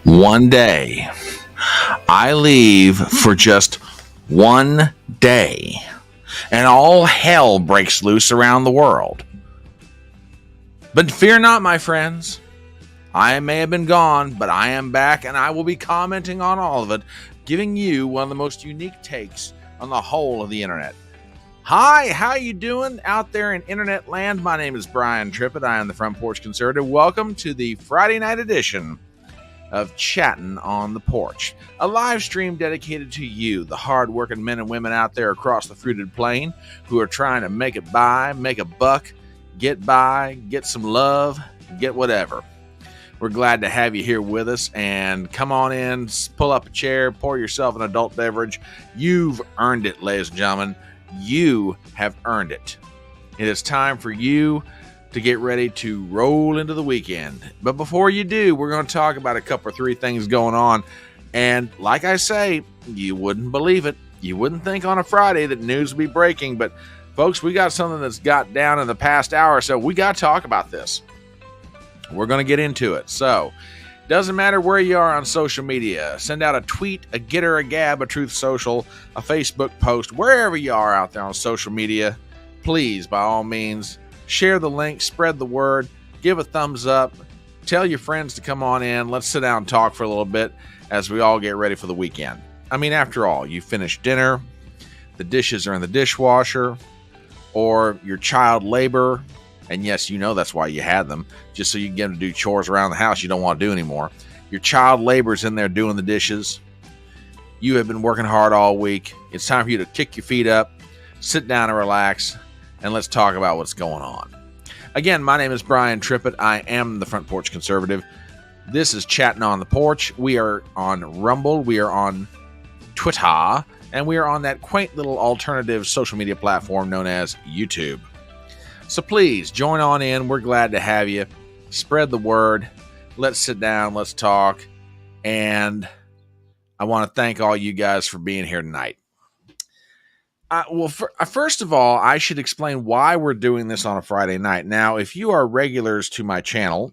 One day. I leave for just one day, and all hell breaks loose around the world. But fear not, my friends. I may have been gone, but I am back, and I will be commenting on all of it, giving you one of the most unique takes on the whole of the internet. Hi, how you doing out there in internet land? My name is Brian Trippett. I am the Front Porch Conservative. Welcome to the Friday night edition of Chattin on the Porch, a live stream dedicated to you, the hard-working men and women out there across the fruited plain who are trying to make it by, make a buck, get by, get some love, get whatever. We're glad to have you here with us, and come on in, pull up a chair, pour yourself an adult beverage. You've earned it, ladies and gentlemen. You have earned it. It is time for you to get ready to roll into the weekend. But before you do, we're going to talk about a couple or three things going on. And like I say, you wouldn't believe it. You wouldn't think on a Friday that news would be breaking. But folks, we got something that's got down in the past hour or so. We got to talk about this. We're going to get into it. So, doesn't matter where you are on social media. Send out a tweet, a Gettr, a Gab, a Truth Social, a Facebook post, wherever you are out there on social media. Please, by all means, share the link, spread the word, give a thumbs up, tell your friends to come on in. Let's sit down and talk for a little bit as we all get ready for the weekend. I mean, after all, you finished dinner, the dishes are in the dishwasher, or your child labor, and yes, you know that's why you had them, just so you can get them to do chores around the house you don't want to do anymore. Your child labor's in there doing the dishes. You have been working hard all week. It's time for you to kick your feet up, sit down and relax, and let's talk about what's going on. Again, my name is Brian Trippett. I am the Front Porch Conservative. This is Chattin' on the Porch. We are on Rumble. We are on Twitter. And we are on that quaint little alternative social media platform known as YouTube. So please, join on in. We're glad to have you. Spread the word. Let's sit down. Let's talk. And I want to thank all you guys for being here tonight. First of all, I should explain why we're doing this on a Friday night. Now, if you are regulars to my channel,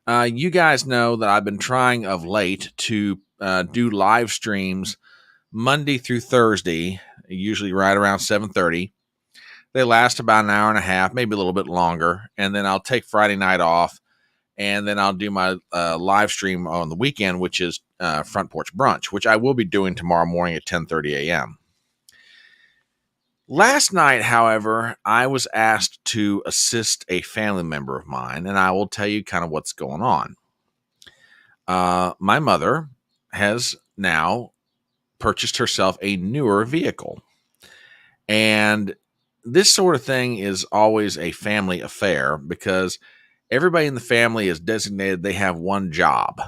you guys know that I've been trying of late to do live streams Monday through Thursday, usually right around 7:30. They last about an hour and a half, maybe a little bit longer, and then I'll take Friday night off, and then I'll do my live stream on the weekend, which is Front Porch Brunch, which I will be doing tomorrow morning at 10:30 a.m. Last night, however, I was asked to assist a family member of mine, and I will tell you kind of what's going on. My mother has now purchased herself a newer vehicle, and this sort of thing is always a family affair because everybody in the family is designated they have one job.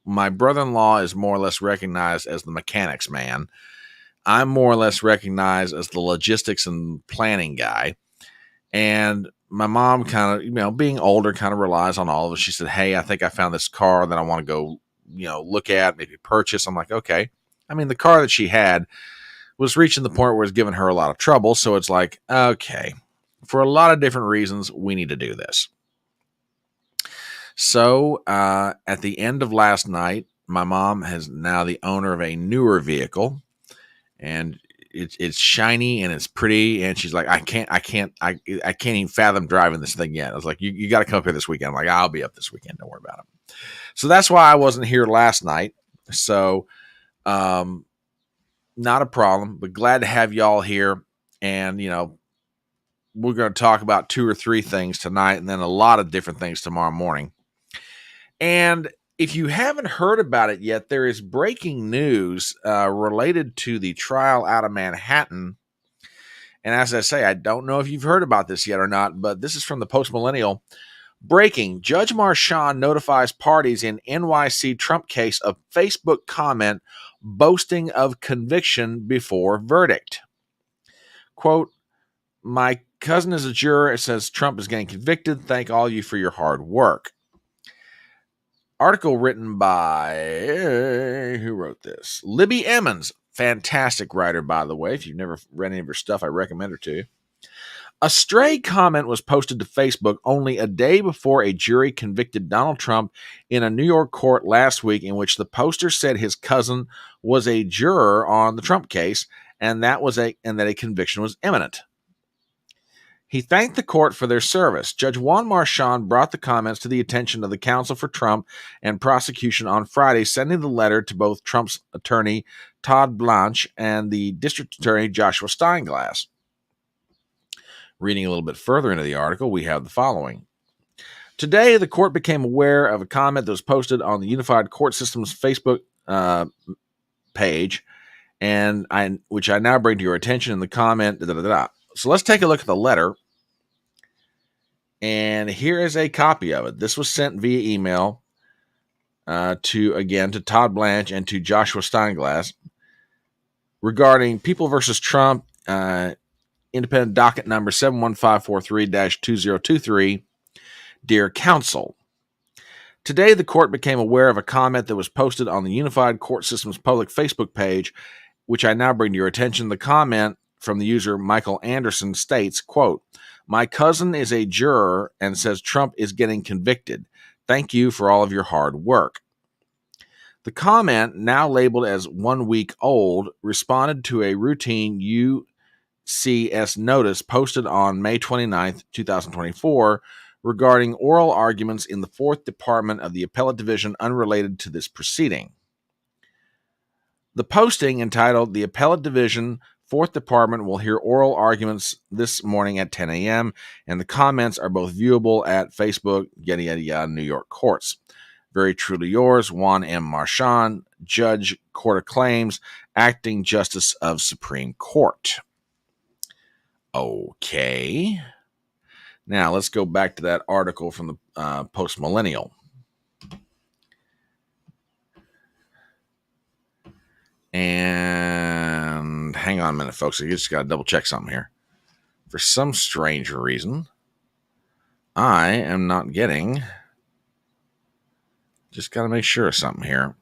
My brother-in-law is more or less recognized as the mechanics man. I'm more or less recognized as the logistics and planning guy. And my mom kind of, being older, kind of relies on all of us. She said, hey, I think I found this car that I want to go, look at, maybe purchase. I'm like, okay. I mean, the car that she had was reaching the point where it's giving her a lot of trouble. So it's like, okay, for a lot of different reasons, we need to do this. So at the end of last night, my mom is now the owner of a newer vehicle. And it's shiny and it's pretty, and she's like, I can't even fathom driving this thing yet. I was like, you got to come up here this weekend. I'm like, I'll be up this weekend. Don't worry about it. So that's why I wasn't here last night. So, not a problem, but glad to have y'all here. And we're going to talk about 2 or 3 things tonight, and then a lot of different things tomorrow morning. And if you haven't heard about it yet, there is breaking news related to the trial out of Manhattan. And as I say, I don't know if you've heard about this yet or not, but this is from the Post Millennial. Breaking: Judge Marchand notifies parties in NYC Trump case of Facebook comment boasting of conviction before verdict. Quote, my cousin is a juror. It says Trump is getting convicted. Thank all you for your hard work. Article written by, who wrote this? Libby Emmons. Fantastic writer, by the way. If you've never read any of her stuff, I recommend her to you. A stray comment was posted to Facebook only a day before a jury convicted Donald Trump in a New York court last week, in which the poster said his cousin was a juror on the Trump case and that a conviction was imminent. He thanked the court for their service. Judge Juan Marchand brought the comments to the attention of the counsel for Trump and prosecution on Friday, sending the letter to both Trump's attorney, Todd Blanche, and the district attorney, Joshua Steinglass. Reading a little bit further into the article, we have the following. Today, the court became aware of a comment that was posted on the Unified Court System's Facebook page, which I now bring to your attention in the comment. So let's take a look at the letter. And here is a copy of it. This was sent via email to Todd Blanche and to Joshua Steinglass regarding People versus Trump, independent docket number 71543-2023. Dear Counsel, today the court became aware of a comment that was posted on the Unified Court System's public Facebook page, which I now bring to your attention. The comment from the user Michael Anderson states, quote, "My cousin is a juror and says Trump is getting convicted. Thank you for all of your hard work." The comment, now labeled as 1 week old, responded to a routine UCS notice posted on May 29th, 2024, regarding oral arguments in the 4th Department of the Appellate Division unrelated to this proceeding. The posting, entitled "The Appellate Division, 4th Department will hear oral arguments this morning at 10 a.m., and the comments are both viewable at Facebook, yada, yada, yada, New York courts. Very truly yours, Juan M. Marchand, Judge, Court of Claims, Acting Justice of Supreme Court." Okay. Now, let's go back to that article from the Post-Millennial. And hang on a minute, folks. I just got to double check something here. For some strange reason, I am not getting... Just got to make sure of something here.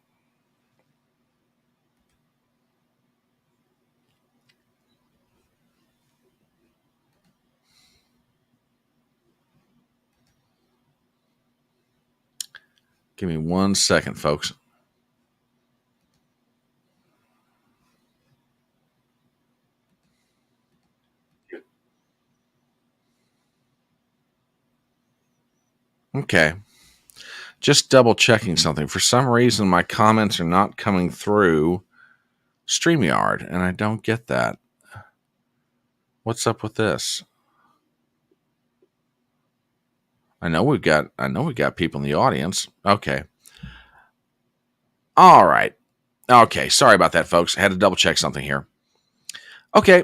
Give me 1 second, folks. Okay. Just double checking something. For some reason, my comments are not coming through StreamYard, and I don't get that. What's up with this? I know we've got people in the audience. Okay. All right. Okay. Sorry about that, folks. I had to double check something here. Okay.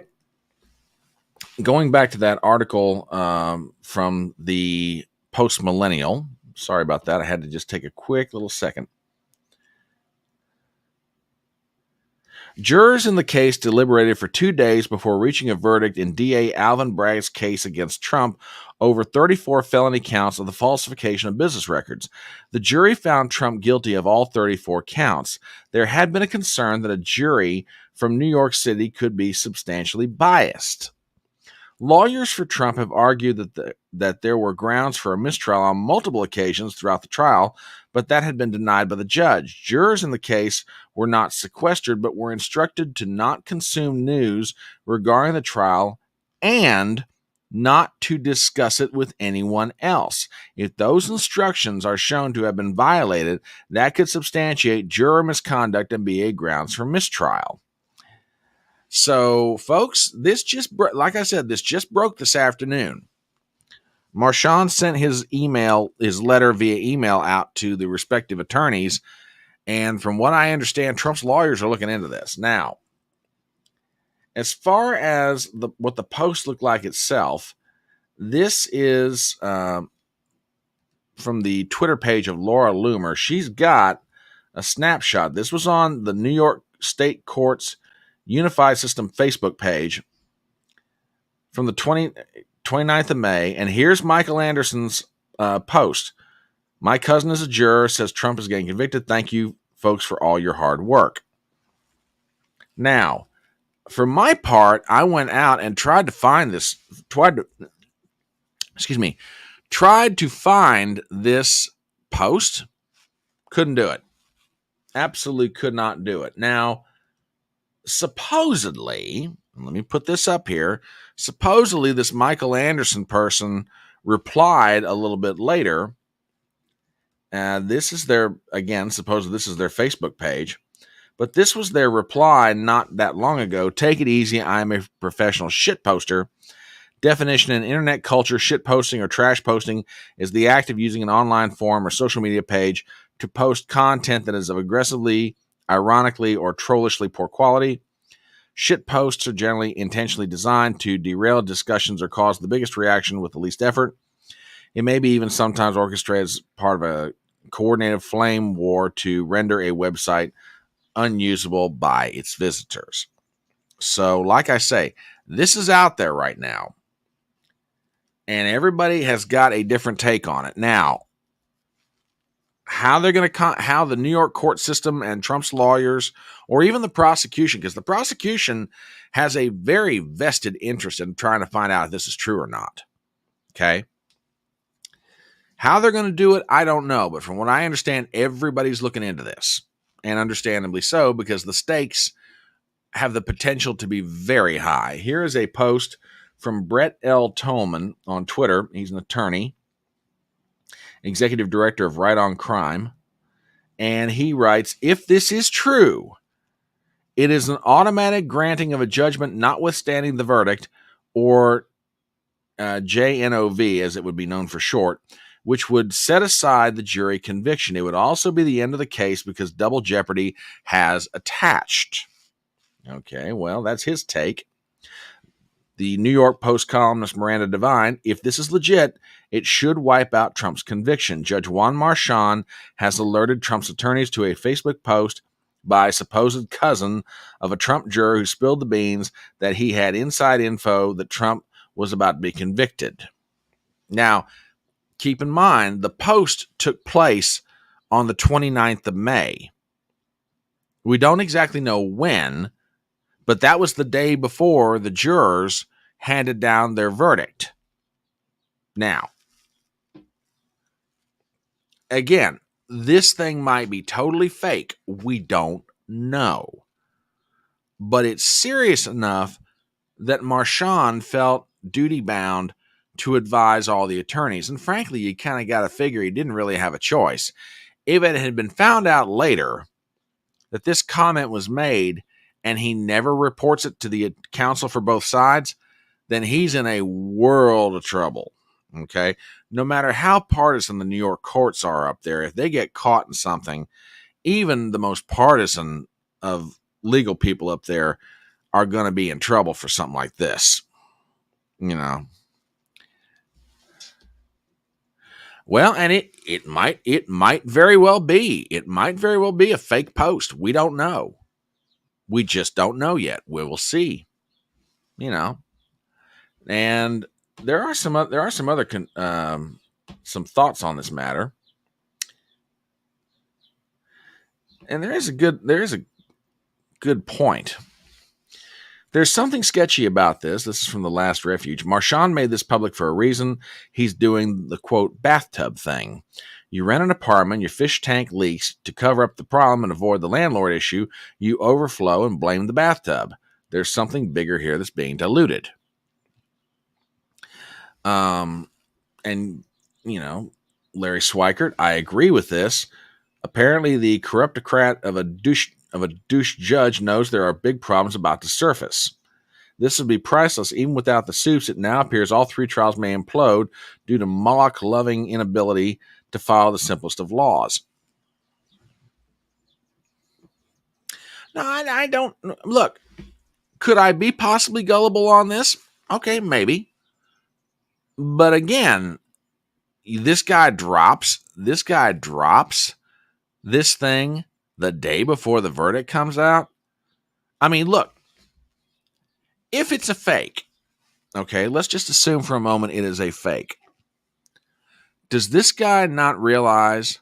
Going back to that article from the Post-Millennial. Sorry about that. I had to just take a quick little second. Jurors in the case deliberated for 2 days before reaching a verdict in DA Alvin Bragg's case against Trump over 34 felony counts of the falsification of business records. The jury found Trump guilty of all 34 counts. There had been a concern that a jury from New York City could be substantially biased. Lawyers for Trump have argued that there were grounds for a mistrial on multiple occasions throughout the trial, but that had been denied by the judge. Jurors in the case were not sequestered, but were instructed to not consume news regarding the trial and not to discuss it with anyone else. If those instructions are shown to have been violated, that could substantiate juror misconduct and be a grounds for mistrial. So, folks, this just broke this afternoon. Marchand sent his letter via email out to the respective attorneys, and from what I understand, Trump's lawyers are looking into this. Now, as far as what the post looked like itself, this is from the Twitter page of Laura Loomer. She's got a snapshot. This was on the New York State Court's Unified System Facebook page from the 29th of May. And here's Michael Anderson's post. "My cousin is a juror, says Trump is getting convicted. Thank you, folks, for all your hard work." Now, for my part, I went out and tried to find this, tried to excuse me, tried to find this post, couldn't do it. Absolutely could not do it. Now, supposedly, let me put this up here. Supposedly, this Michael Anderson person replied a little bit later. This is their, again, supposedly this is their Facebook page. But this was their reply not that long ago. Take it easy. I'm a professional shit poster. Definition in internet culture, shit posting or trash posting is the act of using an online forum or social media page to post content that is of aggressively, ironically, or trollishly poor quality. Shit posts are generally intentionally designed to derail discussions or cause the biggest reaction with the least effort. It may be even sometimes orchestrated as part of a coordinated flame war to render a website unusable by its visitors. So, like I say, this is out there right now, and everybody has got a different take on it. Now, how they're going to how the New York court system and Trump's lawyers, or even the prosecution, because the prosecution has a very vested interest in trying to find out if this is true or not. Okay. How they're going to do it, I don't know. But from what I understand, everybody's looking into this, and understandably so, because the stakes have the potential to be very high. Here is a post from Brett L. Tolman on Twitter. He's an attorney, executive director of Right on Crime. And he writes, if this is true, it is an automatic granting of a judgment notwithstanding the verdict, or JNOV, as it would be known for short, which would set aside the jury conviction. It would also be the end of the case because double jeopardy has attached. Okay, well, that's his take. The New York Post columnist Miranda Devine, if this is legit, it should wipe out Trump's conviction. Judge Juan Marchand has alerted Trump's attorneys to a Facebook post by a supposed cousin of a Trump juror who spilled the beans that he had inside info that Trump was about to be convicted. Now, keep in mind, the post took place on the 29th of May. We don't exactly know when, but that was the day before the jurors handed down their verdict. Now, again, this thing might be totally fake. We don't know. But it's serious enough that Marchand felt duty-bound to advise all the attorneys. And frankly, you kind of got to figure he didn't really have a choice. If it had been found out later that this comment was made and he never reports it to the counsel for both sides, then he's in a world of trouble. Okay? No matter how partisan the New York courts are up there, if they get caught in something, even the most partisan of legal people up there are going to be in trouble for something like this. You know. Well, and it might very well be. It might very well be a fake post. We don't know. We just don't know yet. We will see. You know. And there are some other some thoughts on this matter. And there is a good point. There's something sketchy about this. This is from The Last Refuge. Marchand made this public for a reason. He's doing the, quote, bathtub thing. You rent an apartment, your fish tank leaks. To cover up the problem and avoid the landlord issue, you overflow and blame the bathtub. There's something bigger here that's being diluted. And, you know, Larry Schweikert, I agree with this. Apparently, the corruptocrat of a douche judge knows there are big problems about to surface. This would be priceless even without the soups. It now appears all three trials may implode due to Moloch-loving inability to follow the simplest of laws. No, I don't. Look, could I be possibly gullible on this? Okay, maybe. But again, this guy drops this thing the day before the verdict comes out. I mean, look, if it's a fake, okay, let's just assume for a moment it is a fake. Does this guy not realize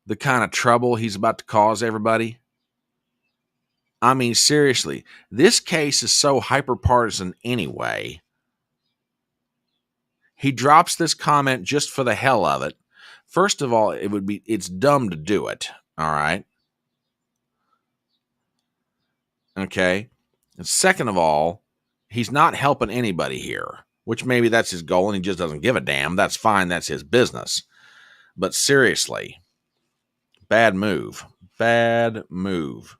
the kind of trouble he's about to cause everybody? I mean, seriously, this case is so hyper-partisan anyway. He drops this comment just for the hell of it. First of all, it's dumb to do it. All right. Okay. And second of all, he's not helping anybody here, which maybe that's his goal and he just doesn't give a damn. That's fine. That's his business. But seriously, bad move. Bad move.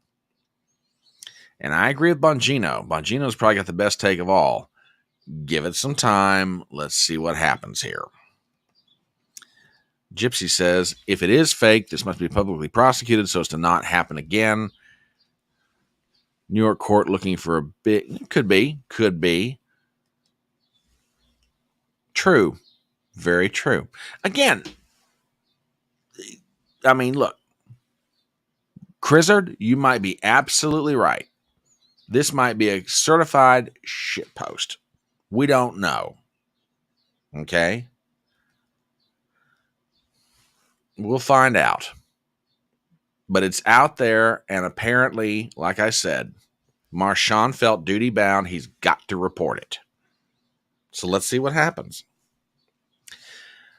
And I agree with Bongino. Bongino's probably got the best take of all. Give it some time. Let's see what happens here. Gypsy says, if it is fake, this must be publicly prosecuted so as to not happen again. New York court looking for a bit. Could be. True. Very true. Again, I mean, look. Crizzard, you might be absolutely right. This might be a certified shitpost. We don't know. Okay? We'll find out. But it's out there, and apparently, like I said, Marshawn felt duty bound. He's got to report it. So let's see what happens.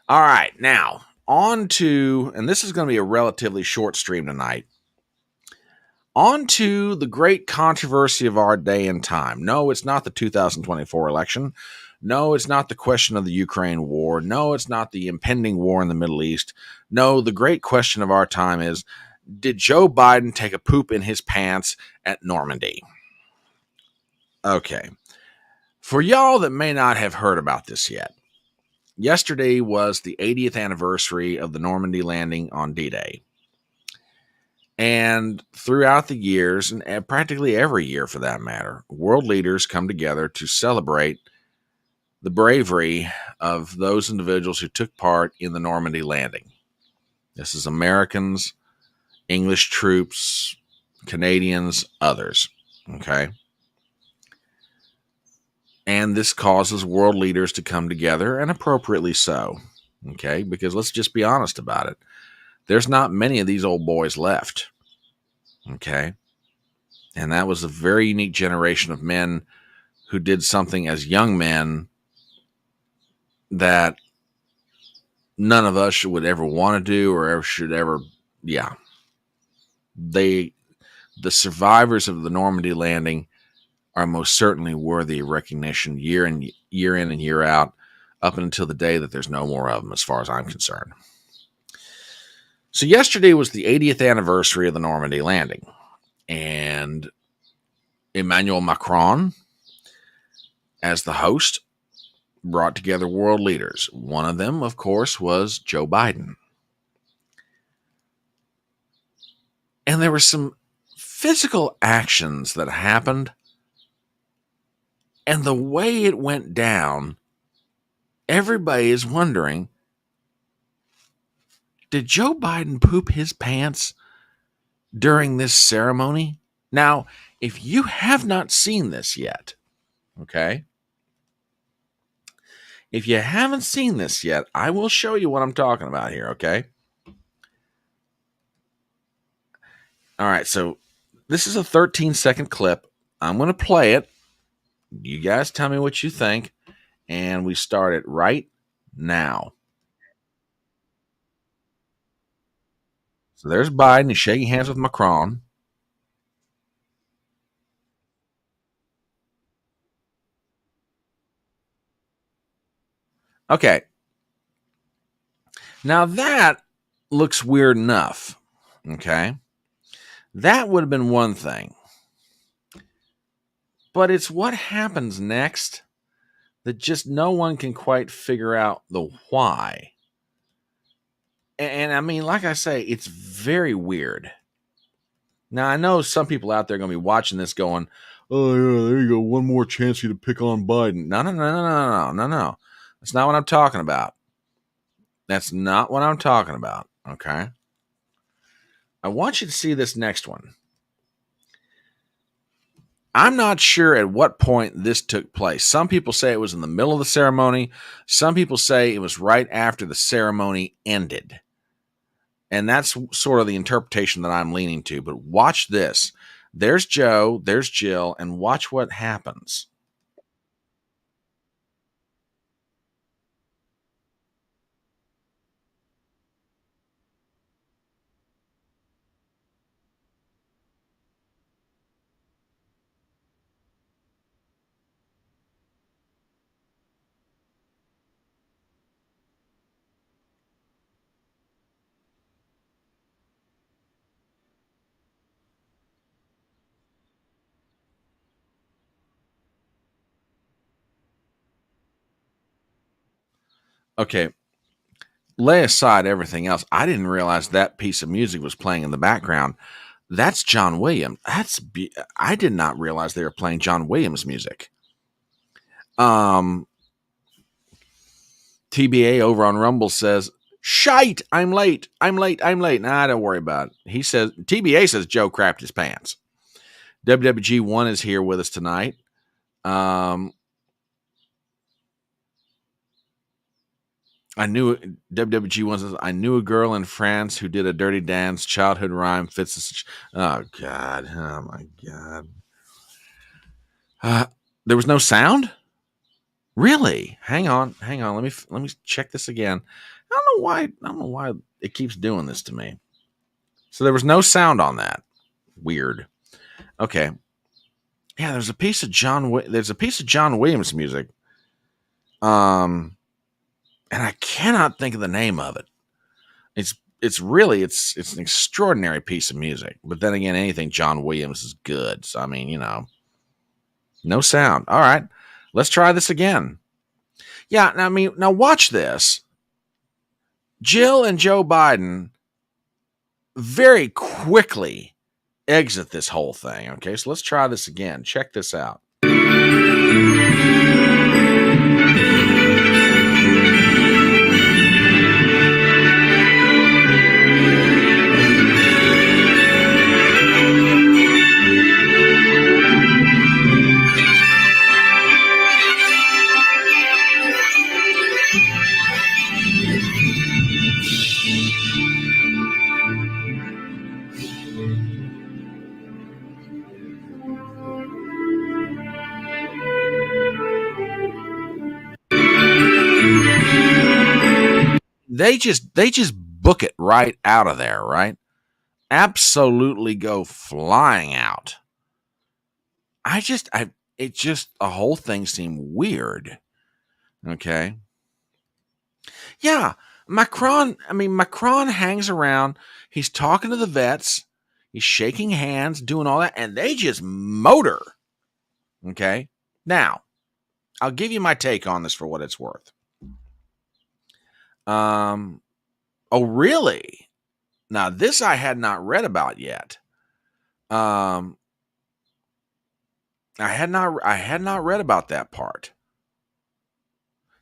All right, now, on to, and this is going to be a relatively short stream tonight, on to the great controversy of our day and time. No, it's not the 2024 election. No, it's not the question of the Ukraine war. No, it's not the impending war in the Middle East. No, the great question of our time is, did Joe Biden take a poop in his pants at Normandy? Okay. For y'all that may not have heard about this yet, yesterday was the 80th anniversary of the Normandy landing on D-Day. And throughout the years, and practically every year for that matter, world leaders come together to celebrate the bravery of those individuals who took part in the Normandy landing. This is Americans, English troops, Canadians, others. Okay. And this causes world leaders to come together, and appropriately so. Okay. Because let's just be honest about it. There's not many of these old boys left. Okay. And that was a very unique generation of men who did something as young men that none of us would ever want to do or ever should ever. Yeah. The survivors of the Normandy landing are most certainly worthy of recognition year in and year out, up until the day that there's no more of them, as far as I'm concerned. So yesterday was the 80th anniversary of the Normandy landing, and Emmanuel Macron, as the host, brought together world leaders. One of them, of course, was Joe Biden. And there were some physical actions that happened, and the way it went down, everybody is wondering, did Joe Biden poop his pants during this ceremony? Now, if you have not seen this yet, okay? If you haven't seen this yet, I will show you what I'm talking about here, okay? All right, so this is a 13-second clip. I'm going to play it. You guys tell me what you think, and we start it right now. So there's Biden. He's shaking hands with Macron. Okay. Now that looks weird enough. Okay. That would have been one thing. But it's what happens next that just no one can quite figure out the why. And I mean, like I say, it's very weird. Now, I know some people out there are going to be watching this going, oh, yeah, there you go. One more chance for you to pick on Biden. No. That's not what I'm talking about. That's not what I'm talking about. Okay. I want you to see this next one. I'm not sure at what point this took place. Some people say it was in the middle of the ceremony. Some people say it was right after the ceremony ended. And that's sort of the interpretation that I'm leaning to. But watch this. There's Joe, there's Jill, and watch what happens. Okay, lay aside everything else. I didn't realize that piece of music was playing in the background. That's John Williams. I did not realize they were playing John Williams music. TBA over on Rumble says, "Shite! I'm late. I'm late. I'm late." Nah, don't worry about it. He says TBA says Joe crapped his pants. WWG1 is here with us tonight. I knew WWG1 says, "I knew a girl in France who did a dirty dance. Childhood rhyme fits the." Oh God! Oh my God! There was no sound. Really? Hang on. Let me check this again. I don't know why it keeps doing this to me. So there was no sound on that. Weird. Okay. Yeah, there's a piece of John Williams music. And I cannot think of the name of it. It's an extraordinary piece of music. But then again, anything John Williams is good. So I mean, no sound. All right. Let's try this again. Yeah, now watch this. Jill and Joe Biden very quickly exit this whole thing. Okay, so let's try this again. Check this out. They just book it right out of there, right? Absolutely go flying out. The whole thing seemed weird. Okay. Yeah, Macron hangs around. He's talking to the vets. He's shaking hands, doing all that, and they just motor. Okay. Now, I'll give you my take on this for what it's worth. Oh, really? Now, this I had not read about yet. I had not read about that part.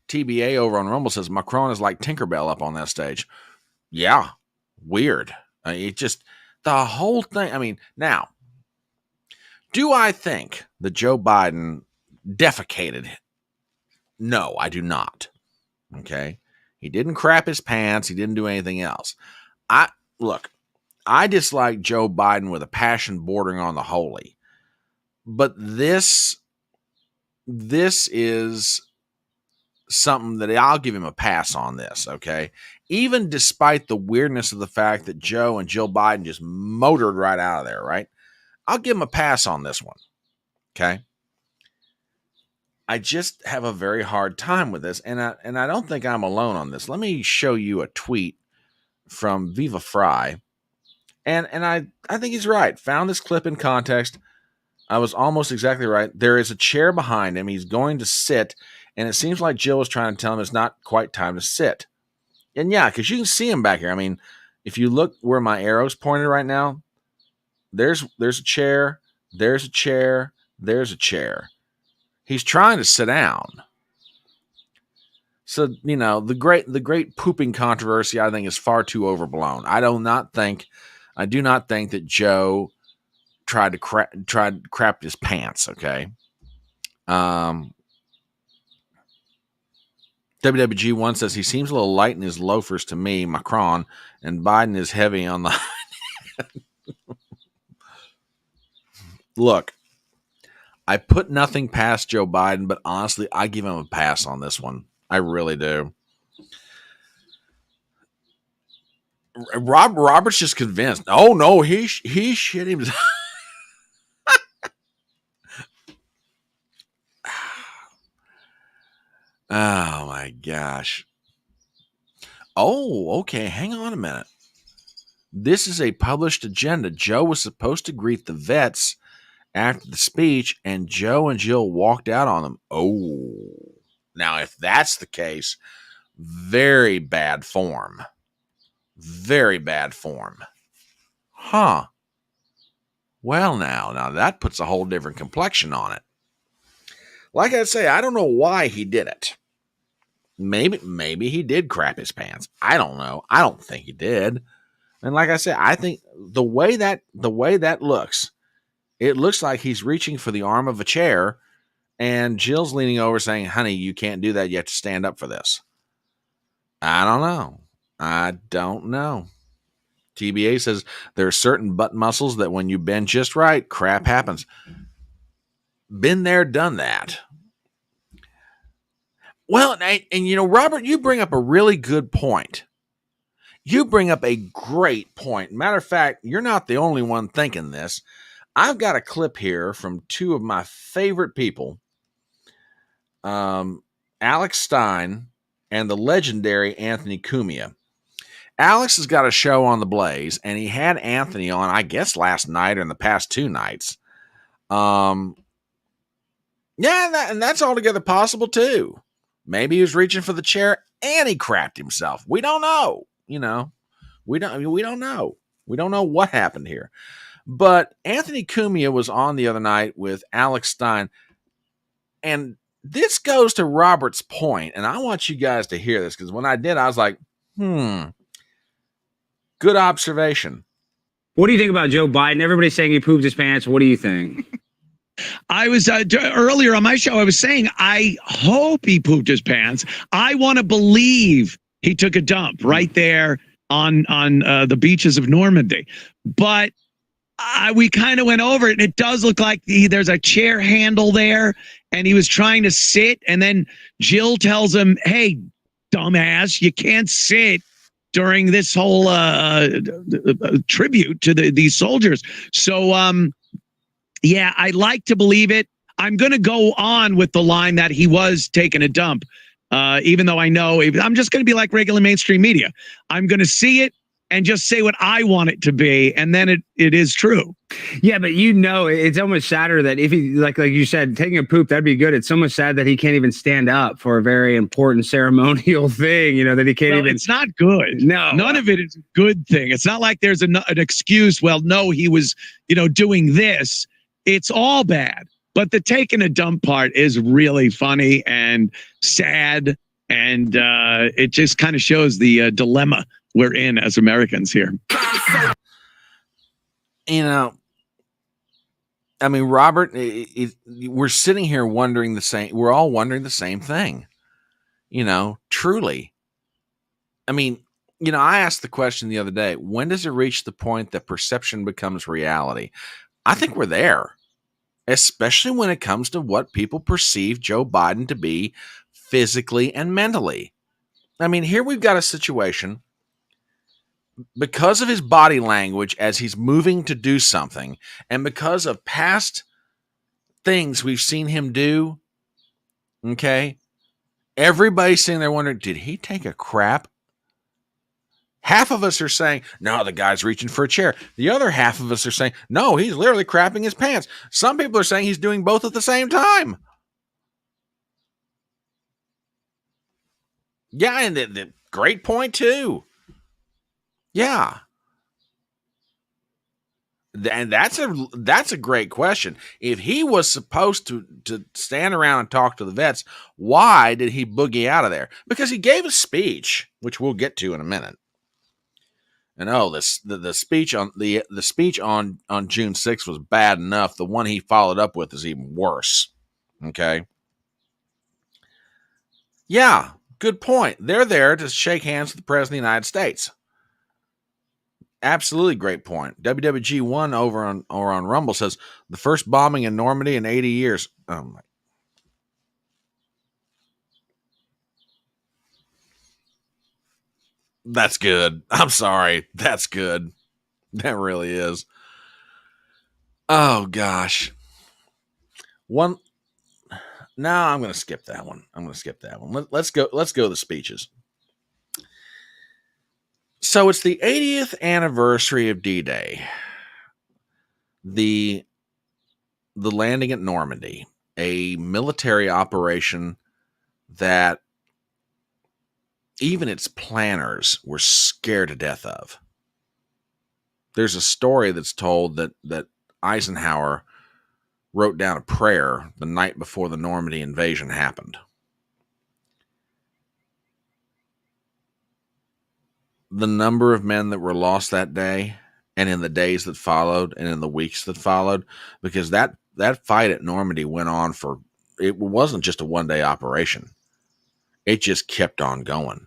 TBA over on Rumble says Macron is like Tinkerbell up on that stage. Yeah, weird. The whole thing. I mean, now, do I think that Joe Biden defecated? No, I do not. Okay. He didn't crap his pants. He didn't do anything else. I dislike Joe Biden with a passion bordering on the holy. But this is something that I'll give him a pass on this, okay? Even despite the weirdness of the fact that Joe and Jill Biden just motored right out of there, right? I'll give him a pass on this one, okay? I just have a very hard time with this, and I don't think I'm alone on this. Let me show you a tweet from Viva Fry, and I think he's right. Found this clip in context. I was almost exactly right. There is a chair behind him. He's going to sit, and it seems like Jill was trying to tell him it's not quite time to sit. And yeah, because you can see him back here. I mean, if you look where my arrow's pointed right now, there's a chair, there's a chair, there's a chair. He's trying to sit down. So, the great pooping controversy, I think, is far too overblown. I do not think that Joe tried to crap his pants, okay? WWG1 says he seems a little light in his loafers to me, Macron, and Biden is heavy on the... Look, I put nothing past Joe Biden, but honestly, I give him a pass on this one. I really do. Robert's just convinced. Oh no, he shit himself. Oh my gosh. Oh, okay. Hang on a minute. This is a published agenda. Joe was supposed to greet the vets after the speech, and Joe and Jill walked out on them. Oh, now if that's the case, very bad form. Very bad form. Huh. Well, now that puts a whole different complexion on it. Like I say, I don't know why he did it. Maybe he did crap his pants. I don't know. I don't think he did. And like I said, I think the way that looks, it looks like he's reaching for the arm of a chair, and Jill's leaning over saying, "Honey, you can't do that. You have to stand up for this." I don't know. TBA says there are certain butt muscles that when you bend just right, crap happens. Been there, done that. Well, and you know, Robert, you bring up a really good point. You bring up a great point. Matter of fact, you're not the only one thinking this. I've got a clip here from two of my favorite people, Alex Stein and the legendary Anthony Cumia. Alex has got a show on the Blaze, and he had Anthony on, I guess, last night or in the past 2 nights. Yeah, and that's altogether possible too. Maybe he was reaching for the chair and he crapped himself. We don't know. You know, we don't know. We don't know what happened here. But Anthony Cumia was on the other night with Alex Stein, and this goes to Robert's point, and I want you guys to hear this because when I did, I was like, good observation. What do you think about Joe Biden? Everybody's saying he pooped his pants. What do you think? I was earlier on my show, I was saying, I hope he pooped his pants. I want to believe he took a dump right there on the beaches of Normandy. But we kind of went over it, and it does look like there's a chair handle there, and he was trying to sit, and then Jill tells him, "Hey, dumbass, you can't sit during this whole tribute to these soldiers." So, yeah, I like to believe it. I'm going to go on with the line that he was taking a dump, even though I know I'm just going to be like regular mainstream media. I'm going to see it and just say what I want it to be, and then it is true. Yeah, but you know, it's almost sadder that if he, like you said, taking a poop, that'd be good. It's almost sad that he can't even stand up for a very important ceremonial thing, you know, that he can't even. It's not good. No. None of it is a good thing. It's not like there's an excuse. Well, no, he was, doing this. It's all bad. But the taking a dump part is really funny and sad. And it just kind of shows the dilemma we're in as Americans here. I mean, Robert, we're sitting here wondering the same. We're all wondering the same thing. Truly. I mean, I asked the question the other day, when does it reach the point that perception becomes reality? I think we're there, especially when it comes to what people perceive Joe Biden to be physically and mentally. I mean, here we've got a situation because of his body language as he's moving to do something, and because of past things we've seen him do, okay, everybody's sitting there wondering, did he take a crap? Half of us are saying, no, the guy's reaching for a chair. The other half of us are saying, no, he's literally crapping his pants. Some people are saying he's doing both at the same time. Yeah, and the great point too. Yeah. And that's a great question. If he was supposed to stand around and talk to the vets, why did he boogie out of there? Because he gave a speech, which we'll get to in a minute. And the speech on the speech on June 6th was bad enough. The one he followed up with is even worse. Okay. Yeah, good point. They're there to shake hands with the President of the United States. Absolutely great point. WWG1 over on Rumble says the first bombing in Normandy in 80 years. Oh my. That's good. I'm sorry. That's good. That really is. Oh gosh. No, I'm going to skip that one. Let's go to the speeches. So it's the 80th anniversary of D-Day. The landing at Normandy, a military operation that even its planners were scared to death of. There's a story that's told that Eisenhower wrote down a prayer the night before the Normandy invasion happened. The number of men that were lost that day, and in the days that followed, and in the weeks that followed, because that fight at Normandy went on for, it wasn't just a one-day operation. It just kept on going.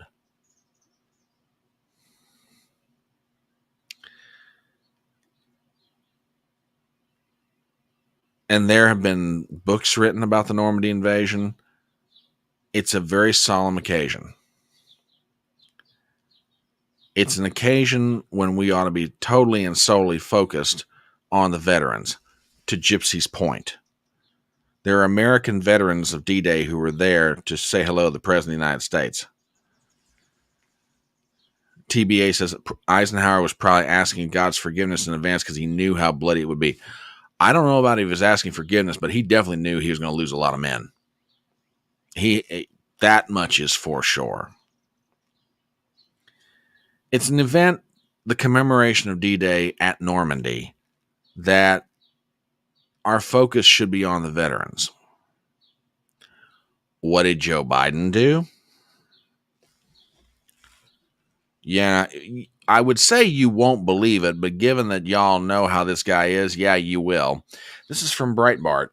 And there have been books written about the Normandy invasion. It's a very solemn occasion. It's an occasion when we ought to be totally and solely focused on the veterans, to Gypsy's point. There are American veterans of D-Day who were there to say hello to the President of the United States. TBA says Eisenhower was probably asking God's forgiveness in advance because he knew how bloody it would be. I don't know about if he was asking forgiveness, but he definitely knew he was going to lose a lot of men. That much is for sure. It's an event, the commemoration of D-Day at Normandy, that our focus should be on the veterans. What did Joe Biden do? Yeah, I would say you won't believe it, but given that y'all know how this guy is, yeah, you will. This is from Breitbart.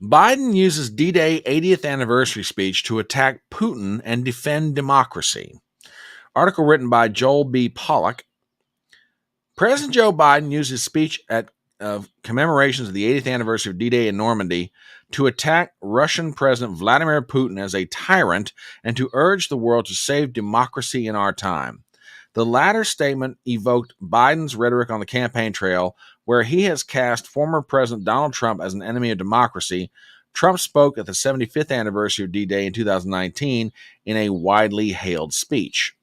Biden uses D-Day 80th anniversary speech to attack Putin and defend democracy. Article written by Joel B. Pollack. President Joe Biden used his speech at commemorations of the 80th anniversary of D-Day in Normandy to attack Russian President Vladimir Putin as a tyrant and to urge the world to save democracy in our time. The latter statement evoked Biden's rhetoric on the campaign trail, where he has cast former President Donald Trump as an enemy of democracy. Trump spoke at the 75th anniversary of D-Day in 2019 in a widely hailed speech.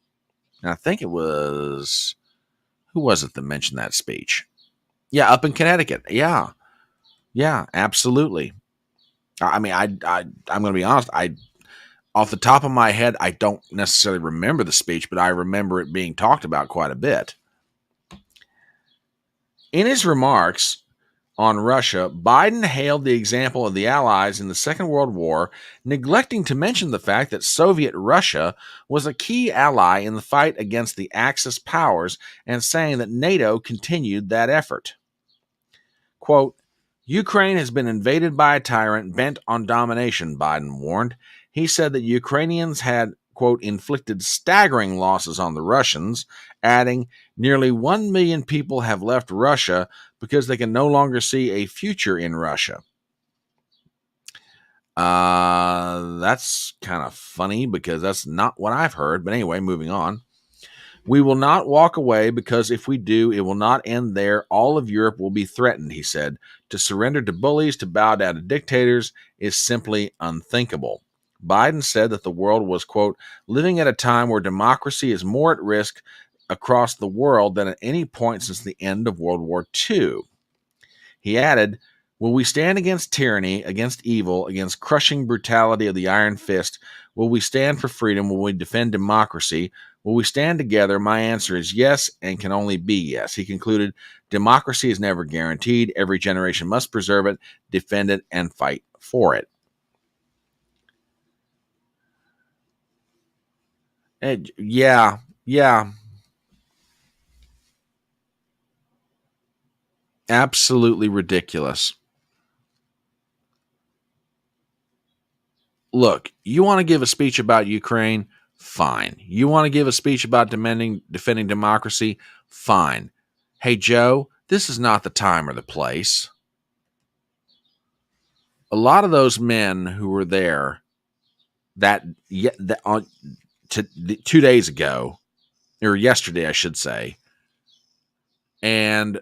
Now, I think it was... Who was it that mentioned that speech? Yeah, up in Connecticut. Yeah, absolutely. I mean, I'm going to be honest. Off the top of my head, I don't necessarily remember the speech, but I remember it being talked about quite a bit. In his remarks on Russia, Biden hailed the example of the Allies in the Second World War, neglecting to mention the fact that Soviet Russia was a key ally in the fight against the Axis powers, and saying that NATO continued that effort. Quote, Ukraine has been invaded by a tyrant bent on domination, Biden warned. He said that Ukrainians had, quote, inflicted staggering losses on the Russians, adding, nearly 1 million people have left Russia because they can no longer see a future in Russia. That's kind of funny because that's not what I've heard. But anyway, moving on. We will not walk away because if we do, it will not end there. All of Europe will be threatened, he said. To surrender to bullies, to bow down to dictators is simply unthinkable. Biden said that the world was, quote, living at a time where democracy is more at risk across the world than at any point since the end of World War II. He added, will we stand against tyranny, against evil, against crushing brutality of the iron fist? Will we stand for freedom? Will we defend democracy? Will we stand together? My answer is yes, and can only be yes. He concluded, democracy is never guaranteed. Every generation must preserve it, defend it, and fight for it. And yeah. Absolutely ridiculous. Look, you want to give a speech about Ukraine? Fine. You want to give a speech about defending democracy? Fine. Hey, Joe, this is not the time or the place. A lot of those men who were there 2 days ago, or yesterday, I should say, and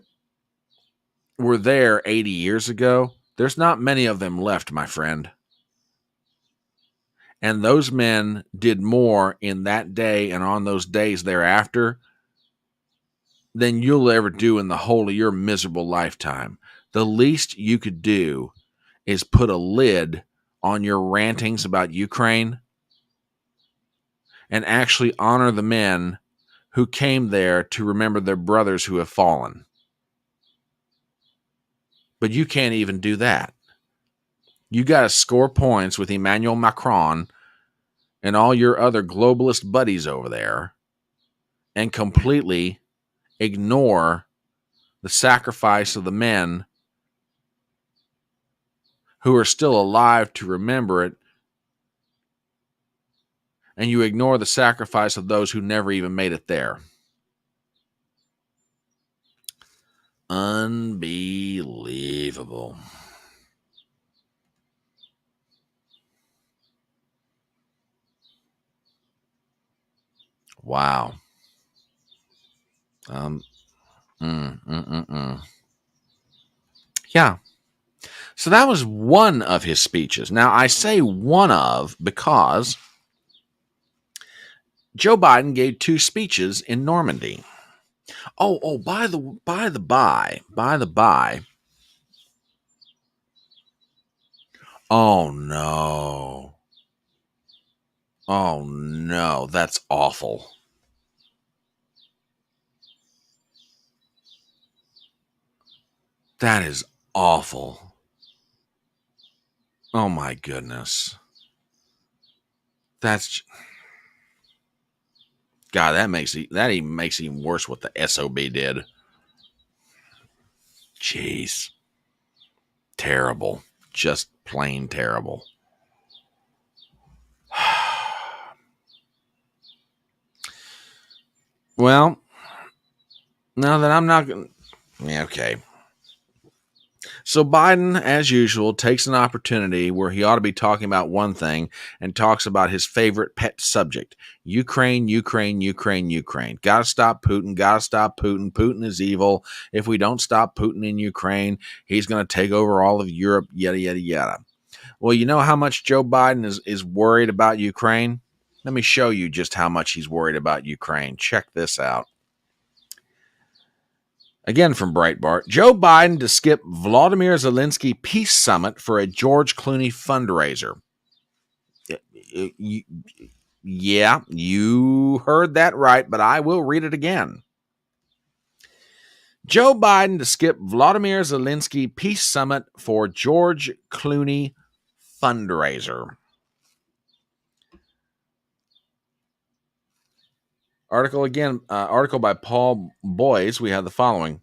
were there 80 years ago, there's not many of them left, my friend. And those men did more in that day and on those days thereafter than you'll ever do in the whole of your miserable lifetime. The least you could do is put a lid on your rantings about Ukraine and actually honor the men who came there to remember their brothers who have fallen. But you can't even do that. You got to score points with Emmanuel Macron and all your other globalist buddies over there and completely ignore the sacrifice of the men who are still alive to remember it, and you ignore the sacrifice of those who never even made it there. Unbelievable. Wow. Yeah. So that was one of his speeches. Now, I say one of because Joe Biden gave 2 speeches in Normandy. Oh, by the by. Oh no. Oh no, that's awful. That is awful. Oh my goodness. That's God, that even makes it even worse what the SOB did. Jeez. Terrible. Just plain terrible. Well, now that I'm not going to... Yeah, okay. So Biden, as usual, takes an opportunity where he ought to be talking about one thing and talks about his favorite pet subject, Ukraine. Gotta stop Putin. Putin is evil. If we don't stop Putin in Ukraine, he's going to take over all of Europe, yada, yada, yada. Well, you know how much Joe Biden is worried about Ukraine? Let me show you just how much he's worried about Ukraine. Check this out. Again from Breitbart, Joe Biden to skip Volodymyr Zelensky peace summit for a George Clooney fundraiser. Yeah, you heard that right, but I will read it again. Joe Biden to skip Volodymyr Zelensky peace summit for George Clooney fundraiser. Article by Paul Boyes. We have the following.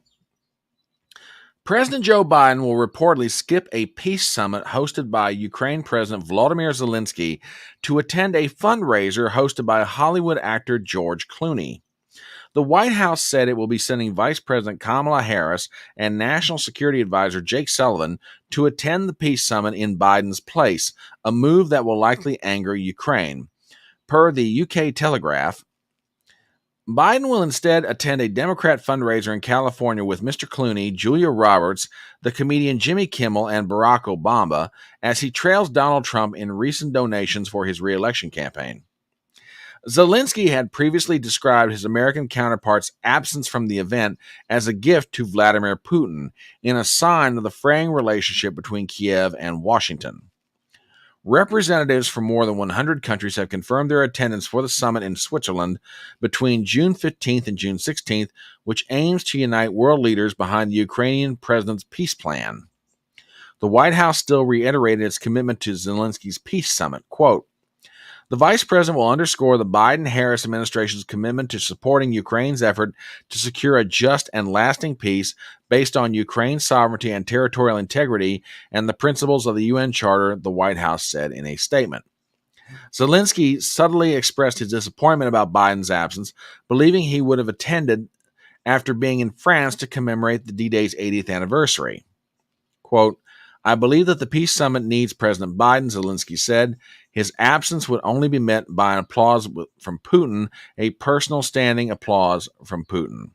President Joe Biden will reportedly skip a peace summit hosted by Ukraine President Volodymyr Zelensky to attend a fundraiser hosted by Hollywood actor George Clooney. The White House said it will be sending Vice President Kamala Harris and National Security Advisor Jake Sullivan to attend the peace summit in Biden's place, a move that will likely anger Ukraine. Per the UK Telegraph, Biden will instead attend a Democrat fundraiser in California with Mr. Clooney, Julia Roberts, the comedian Jimmy Kimmel, and Barack Obama as he trails Donald Trump in recent donations for his re-election campaign. Zelensky had previously described his American counterpart's absence from the event as a gift to Vladimir Putin, in a sign of the fraying relationship between Kiev and Washington. Representatives from more than 100 countries have confirmed their attendance for the summit in Switzerland between June 15th and June 16th, which aims to unite world leaders behind the Ukrainian president's peace plan. The White House still reiterated its commitment to Zelensky's peace summit. Quote, the vice president will underscore the Biden-Harris administration's commitment to supporting Ukraine's effort to secure a just and lasting peace based on Ukraine's sovereignty and territorial integrity and the principles of the UN Charter, the White House said in a statement. Zelensky subtly expressed his disappointment about Biden's absence, believing he would have attended after being in France to commemorate the D-Day's 80th anniversary. Quote, I believe that the peace summit needs President Biden, Zelensky said. His absence would only be met by an applause from Putin, a personal standing applause from Putin.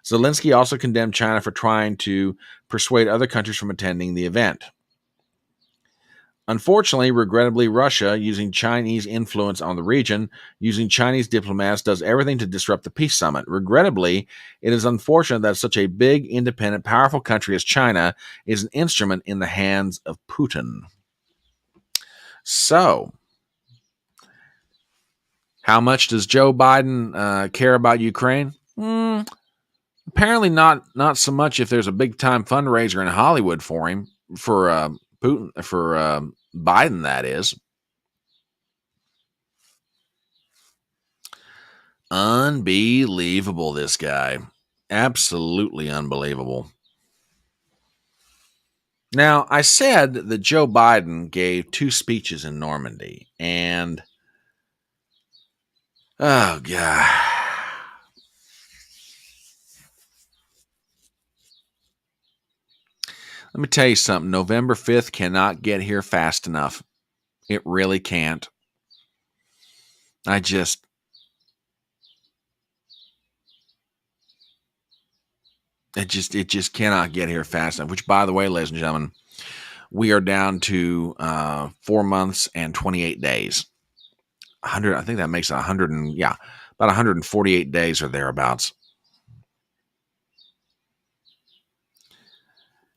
Zelensky also condemned China for trying to persuade other countries from attending the event. Unfortunately, regrettably, Russia, using Chinese influence on the region, using Chinese diplomats, does everything to disrupt the peace summit. Regrettably, it is unfortunate that such a big, independent, powerful country as China is an instrument in the hands of Putin. So, How much does Joe Biden care about Ukraine? Apparently not so much if there's a big time fundraiser in Hollywood for him, for Putin, for Biden, that is. Unbelievable, this guy. Absolutely unbelievable. Now, I said that Joe Biden gave 2 speeches in Normandy, and oh, God. Let me tell you something. November 5th cannot get here fast enough. It really can't. It just cannot get here fast enough. Which, by the way, ladies and gentlemen, we are down to 4 months and 28 days. 100. I think that makes it 100 and about 148 days or thereabouts.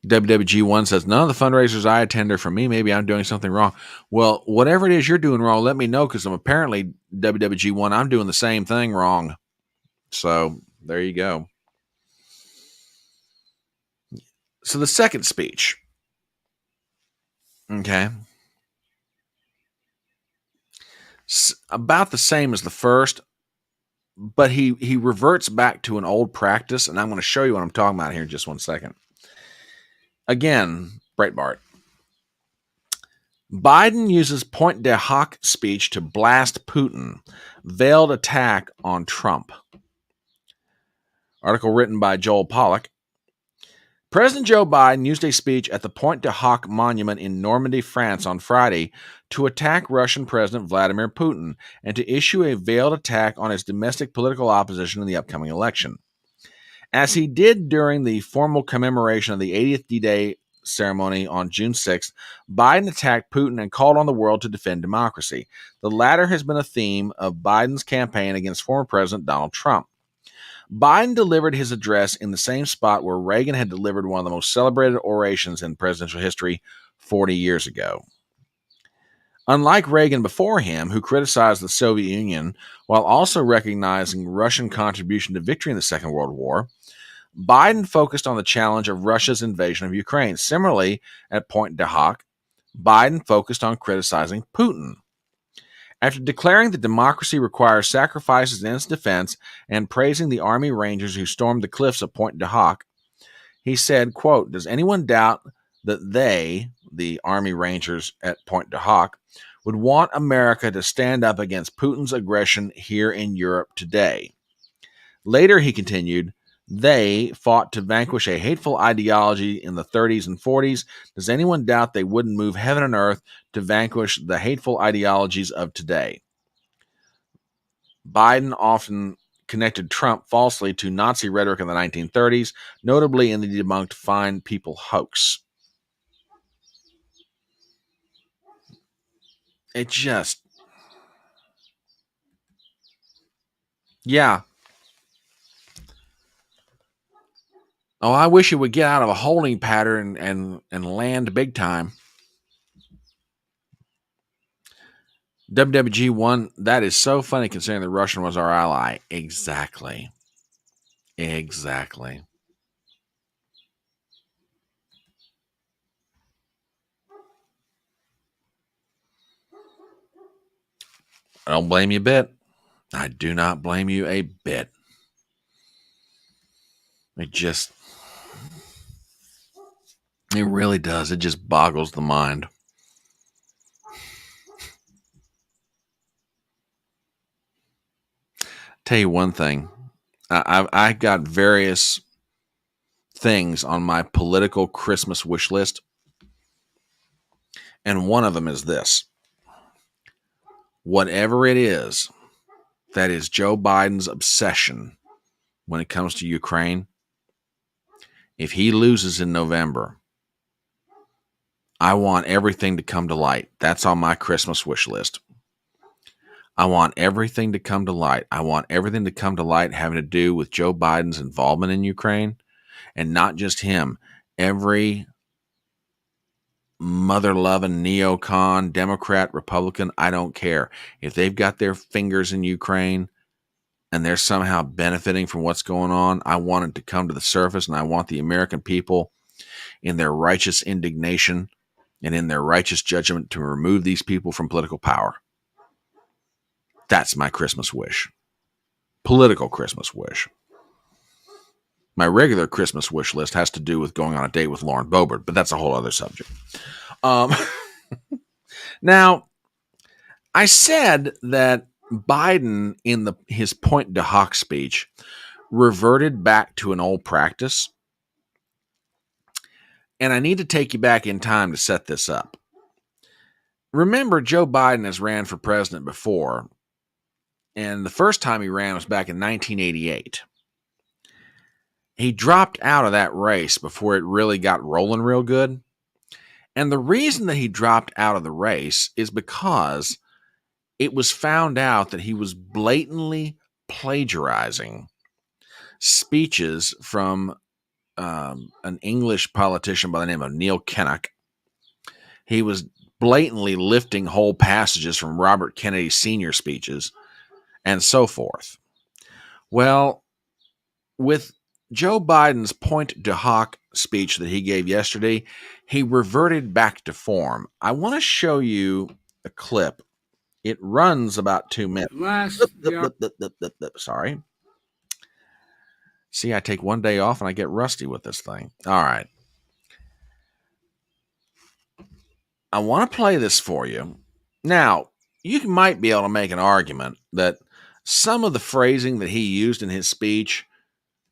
WWG1 says, none of the fundraisers I attend are for me. Maybe I'm doing something wrong. Well, whatever it is you're doing wrong, let me know, because I'm apparently, WWG1, I'm doing the same thing wrong. So there you go. So the second speech, okay, about the same as the first, but he reverts back to an old practice, and I'm going to show you what I'm talking about here in just 1 second. Again, Breitbart. Biden uses Pointe du Hoc speech to blast Putin. Veiled attack on Trump. Article written by Joel Pollack. President Joe Biden used a speech at the Pointe du Hoc monument in Normandy, France on Friday to attack Russian President Vladimir Putin and to issue a veiled attack on his domestic political opposition in the upcoming election. As he did during the formal commemoration of the 80th D-Day ceremony on June 6th, Biden attacked Putin and called on the world to defend democracy. The latter has been a theme of Biden's campaign against former President Donald Trump. Biden delivered his address in the same spot where Reagan had delivered one of the most celebrated orations in presidential history 40 years ago. Unlike Reagan before him, who criticized the Soviet Union while also recognizing Russian contribution to victory in the Second World War, Biden focused on the challenge of Russia's invasion of Ukraine. Similarly, at Pointe du Hoc, Biden focused on criticizing Putin. After declaring that democracy requires sacrifices in its defense and praising the Army Rangers who stormed the cliffs of Pointe du Hoc, he said, quote, does anyone doubt that they, the Army Rangers at Pointe du Hoc, would want America to stand up against Putin's aggression here in Europe today? Later, he continued, they fought to vanquish a hateful ideology in the 30s and 40s. Does anyone doubt they wouldn't move heaven and earth to vanquish the hateful ideologies of today? Biden often connected Trump falsely to Nazi rhetoric in the 1930s, notably in the debunked Fine People hoax. It just... yeah. Oh, I wish it would get out of a holding pattern and land big time. WWG1, that is so funny considering the Russian was our ally. Exactly. Exactly. I don't blame you a bit. I do not blame you a bit. It really does. It just boggles the mind. Tell you one thing. I got various things on my political Christmas wish list. And one of them is this. Whatever it is that is Joe Biden's obsession when it comes to Ukraine, if he loses in November, I want everything to come to light. That's on my Christmas wish list. I want everything to come to light. I want everything to come to light having to do with Joe Biden's involvement in Ukraine, and not just him. Every mother-loving neocon, Democrat, Republican, I don't care. If they've got their fingers in Ukraine and they're somehow benefiting from what's going on, I want it to come to the surface, and I want the American people in their righteous indignation and in their righteous judgment to remove these people from political power. That's my Christmas wish. Political Christmas wish. My regular Christmas wish list has to do with going on a date with Lauren Boebert, but that's a whole other subject. Now, I said that Biden, in his Pointe du Hoc speech, reverted back to an old practice. And I need to take you back in time to set this up. Remember, Joe Biden has ran for president before, and the first time he ran was back in 1988. He dropped out of that race before it really got rolling real good. And the reason that he dropped out of the race is because it was found out that he was blatantly plagiarizing speeches from an English politician by the name of Neil Kinnock. He was blatantly lifting whole passages from Robert Kennedy Sr. speeches and so forth. Well, with Joe Biden's Pointe du Hoc speech that he gave yesterday, he reverted back to form. I want to show you a clip. It runs about 2 minutes. Sorry. See, I take one day off and I get rusty with this thing. All right. I want to play this for you. Now, you might be able to make an argument that some of the phrasing that he used in his speech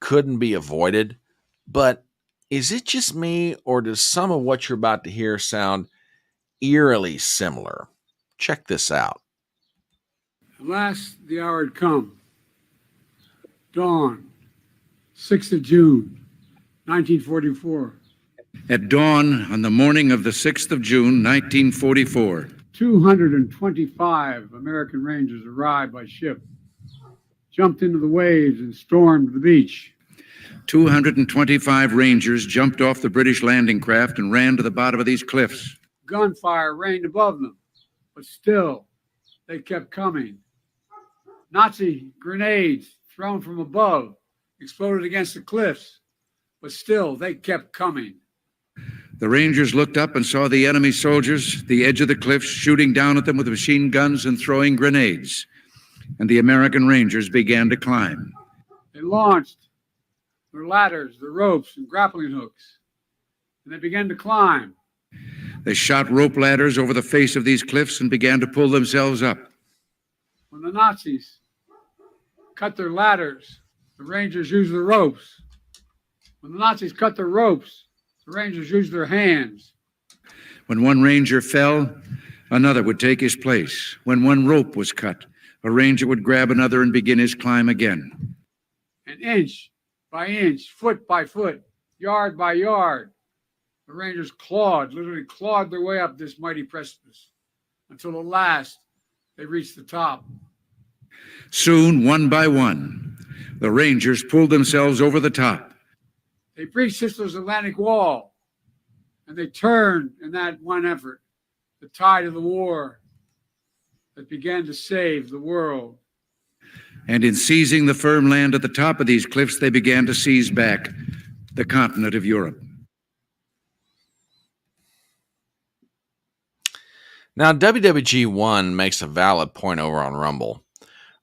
couldn't be avoided, but is it just me, or does some of what you're about to hear sound eerily similar? Check this out. At last the hour had come. Dawn, 6th of June, 1944. At dawn on the morning of the 6th of June, 1944, 225 American Rangers arrived by ship, jumped into the waves and stormed the beach. 225 Rangers jumped off the British landing craft and ran to the bottom of these cliffs. Gunfire rained above them, but still they kept coming. Nazi grenades thrown from above exploded against the cliffs, but still they kept coming. The Rangers looked up and saw the enemy soldiers, the edge of the cliffs, shooting down at them with machine guns and throwing grenades. And the American Rangers began to climb. They launched their ladders, their ropes, and grappling hooks, and they began to climb. They shot rope ladders over the face of these cliffs and began to pull themselves up. When the Nazis cut their ladders, the Rangers used the ropes. When the Nazis cut their ropes, the Rangers used their hands. When one Ranger fell, another would take his place. When one rope was cut, a Ranger would grab another and begin his climb again. And inch by inch, foot by foot, yard by yard, the Rangers literally clawed their way up this mighty precipice until at last they reached the top. Soon, one by one, the Rangers pulled themselves over the top. They breached Hitler's Atlantic Wall, and they turned in that one effort the tide of the war that began to save the world. And in seizing the firm land at the top of these cliffs, they began to seize back the continent of Europe. Now, WWG1 makes a valid point over on Rumble.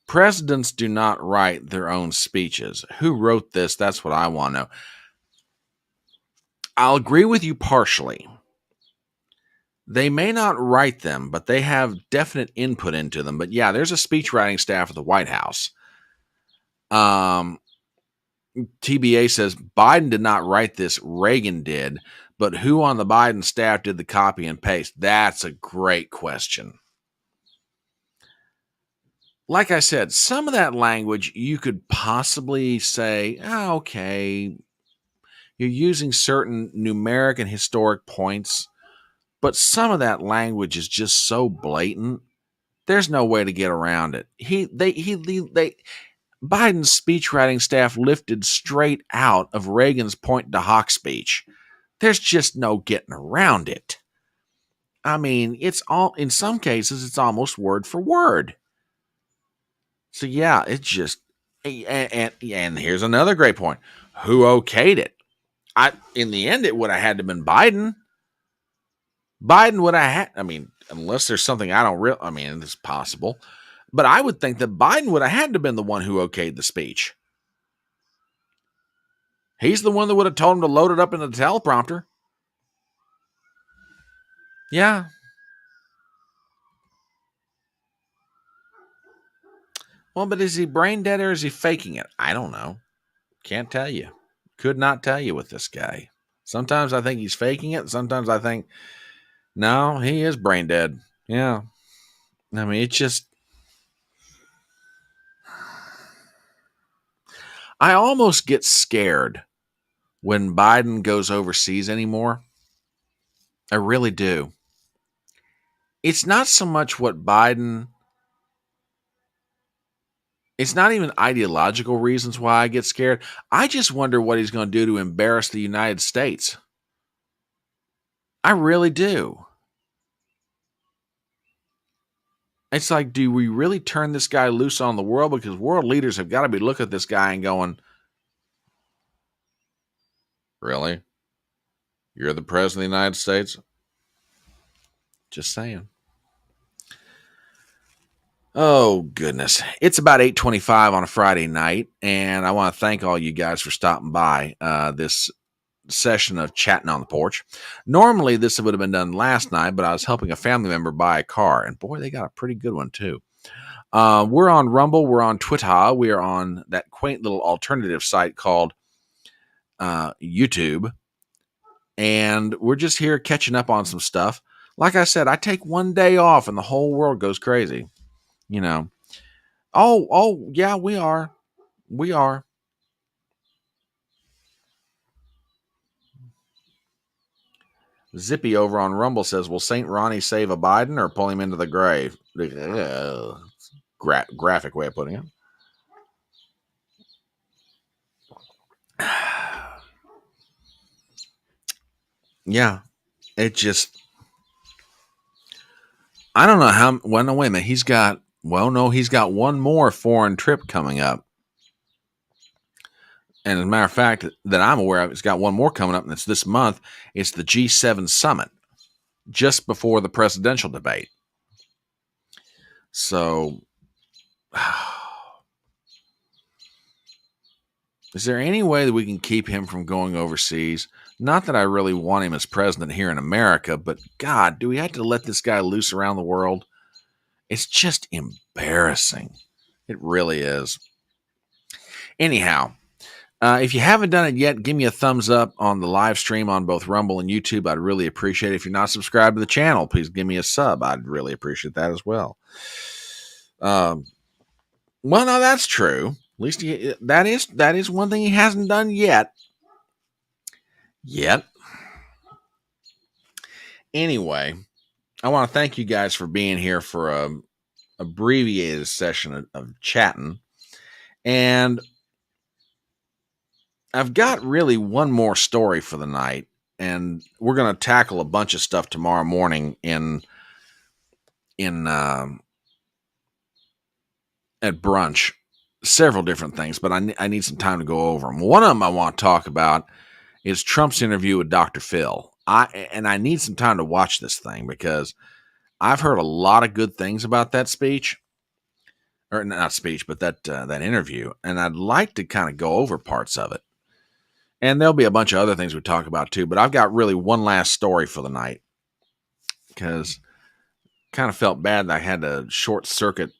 Presidents do not write their own speeches. Who wrote this? That's what I want to know. I'll agree with you partially. They may not write them, but they have definite input into them. But yeah, there's a speech writing staff at the White House. TBA says Biden did not write this, Reagan did. But who on the Biden staff did the copy and paste? That's a great question. Like I said, some of that language you could possibly say, oh, okay, you're using certain numeric and historic points, but some of that language is just so blatant. There's no way to get around it. Biden's speech writing staff lifted straight out of Reagan's Pointe du Hoc speech. There's just no getting around it. I mean, it's all, in some cases, it's almost word for word. So yeah, it's just, and here's another great point. Who okayed it? In the end, it would have had to have been Biden. Biden would have had, I mean, unless there's something I don't I mean, it's possible, but I would think that Biden would have had to have been the one who okayed the speech. He's the one that would have told him to load it up in the teleprompter. Yeah. Well, but is he brain dead or is he faking it? I don't know. Can't tell you. Could not tell you with this guy. Sometimes I think he's faking it. Sometimes I think, no, he is brain dead. Yeah. I mean, it's just, I almost get scared when Biden goes overseas anymore. I really do. It's not so much what Biden, it's not even ideological reasons why I get scared. I just wonder what he's going to do to embarrass the United States. I really do. It's like, do we really turn this guy loose on the world? Because world leaders have got to be looking at this guy and going, really? You're the president of the United States? Just saying. Oh, goodness. It's about 8:25 on a Friday night, and I want to thank all you guys for stopping by this session of Chatting on the Porch. Normally, this would have been done last night, but I was helping a family member buy a car, and boy, they got a pretty good one, too. We're on Rumble. We're on Twitter. We are on that quaint little alternative site called YouTube, and we're just here catching up on some stuff. Like I said, I take one day off, and the whole world goes crazy. You know, oh, yeah, we are. Zippy over on Rumble says, will St. Ronnie save a Biden or pull him into the grave? Graphic way of putting it. Yeah, it just, I don't know how, well, no, wait a minute. He's got one more foreign trip coming up. And as a matter of fact, that I'm aware of, it's got one more coming up, and it's this month. It's the G7 summit, just before the presidential debate. So, is there any way that we can keep him from going overseas? Not that I really want him as president here in America, but God, do we have to let this guy loose around the world? It's just embarrassing. It really is. Anyhow, if you haven't done it yet, give me a thumbs up on the live stream on both Rumble and YouTube. I'd really appreciate it. If you're not subscribed to the channel, please give me a sub. I'd really appreciate that as well. Well, no, that's true. At least that is one thing he hasn't done yet. Anyway, I want to thank you guys for being here for a abbreviated session of chatting. And I've got really one more story for the night, and we're going to tackle a bunch of stuff tomorrow morning at brunch, several different things, but I need some time to go over them. One of them I want to talk about is Trump's interview with Dr. Phil. I need some time to watch this thing because I've heard a lot of good things about that speech, or not speech, but that interview, and I'd like to kind of go over parts of it. And there'll be a bunch of other things we talk about too, but I've got really one last story for the night because kind of felt bad that I had to short circuit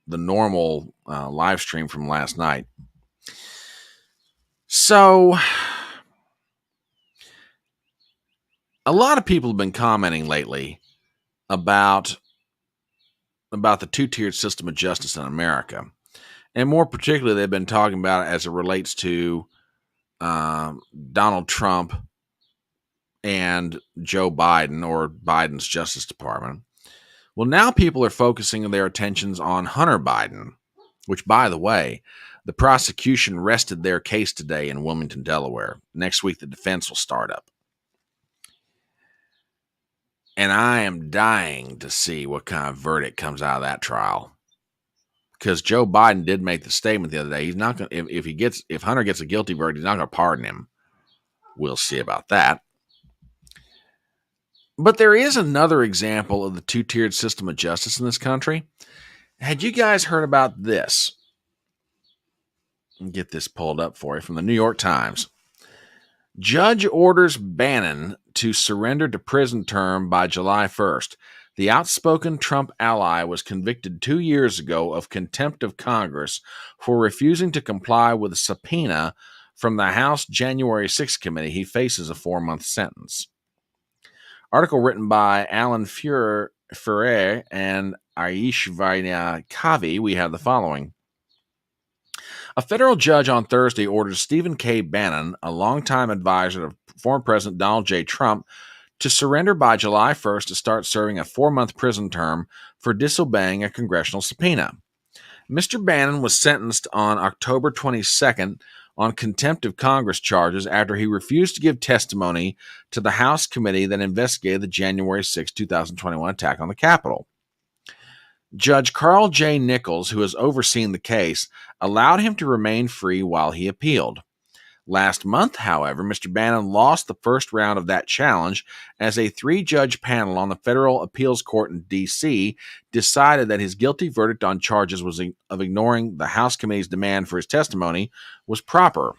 the normal live stream from last night. So a lot of people have been commenting lately about the two-tiered system of justice in America. And more particularly, they've been talking about it as it relates to Donald Trump and Joe Biden, or Biden's Justice Department. Well, now people are focusing their attentions on Hunter Biden, which, by the way, the prosecution rested their case today in Wilmington, Delaware. Next week, the defense will start up. And I am dying to see what kind of verdict comes out of that trial. Because Joe Biden did make the statement the other day. He's not going to, if Hunter gets a guilty verdict, he's not going to pardon him. We'll see about that. But there is another example of the two-tiered system of justice in this country. Had you guys heard about this? I'll get this pulled up for you from the New York Times. Judge orders Bannon to surrender to prison term by July 1st. The outspoken Trump ally was convicted 2 years ago of contempt of Congress for refusing to comply with a subpoena from the House January 6th committee. He faces a 4-month sentence. Article written by Alan Ferrer and Aishwarya Kavi. We have the following. A federal judge on Thursday ordered Stephen K. Bannon, a longtime advisor of former President Donald J. Trump, to surrender by July 1st to start serving a 4-month prison term for disobeying a congressional subpoena. Mr. Bannon was sentenced on October 22nd on contempt of Congress charges after he refused to give testimony to the House committee that investigated the January 6, 2021 attack on the Capitol. Judge Carl J. Nichols, who has overseen the case, allowed him to remain free while he appealed. Last month, however, Mr. Bannon lost the first round of that challenge as a 3-judge panel on the Federal Appeals Court in D.C. decided that his guilty verdict on charges of ignoring the House committee's demand for his testimony was proper.